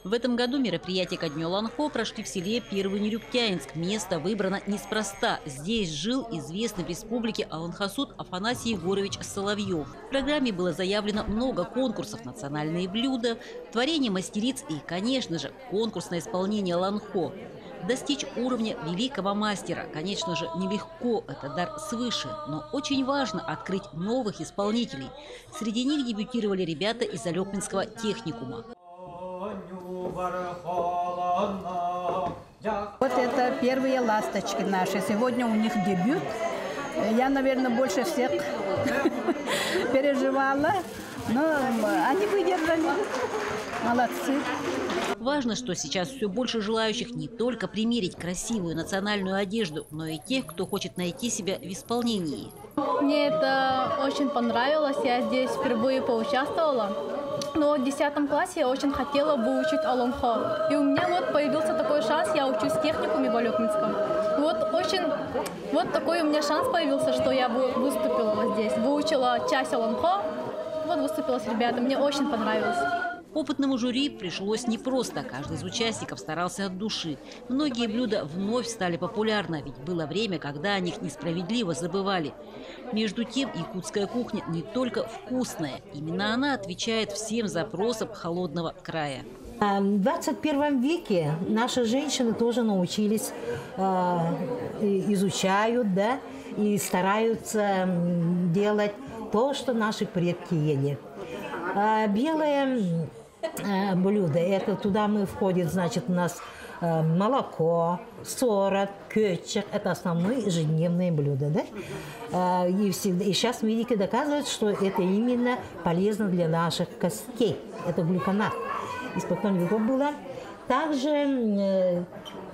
В этом году мероприятия ко дню Ланхо прошли в селе Первый Нерюктянинск. Место выбрано неспроста. Здесь жил известный в республике Алан-Хасуд Афанасий Егорович Соловьев. В программе было заявлено много конкурсов: национальные блюда, творение мастериц и, конечно же, конкурс на исполнение Ланхо. Достичь уровня великого мастера, конечно же, нелегко, это дар свыше, но очень важно открыть новых исполнителей. Среди них дебютировали ребята из Алепинского техникума. Вот это первые ласточки наши. Сегодня у них дебют. Я, наверное, больше всех переживала, но они выдержали. Молодцы. Важно, что сейчас все больше желающих не только примерить красивую национальную одежду, но и тех, кто хочет найти себя в исполнении. Мне это очень понравилось. Я здесь впервые поучаствовала. Но в 10 классе я очень хотела выучить Аланхо. И у меня вот появился такой шанс, я учусь в техникуме в Алепинском. Вот такой у меня шанс появился, что я выступила вот здесь. Выучила часть Аланхо, вот выступила с ребятами. Мне очень понравилось. Опытному жюри пришлось непросто. Каждый из участников старался от души. Многие блюда вновь стали популярны, ведь было время, когда о них несправедливо забывали. Между тем, якутская кухня не только вкусная. Именно она отвечает всем запросам холодного края. В 21 веке наши женщины тоже научились, изучают, да, и стараются делать то, что наши предки ели. Белое блюдо, это туда входит, значит, у нас молоко, сорок, кетчуп, это основные ежедневные блюда, да? И сейчас медики доказывают, что это именно полезно для наших костей, это глюконат. Испокон веков было. Также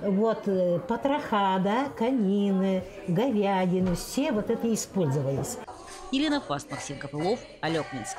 вот потроха, да, конины, говядины, все вот это использовались. Елена Фаст, Максим Копылов, Алепинск.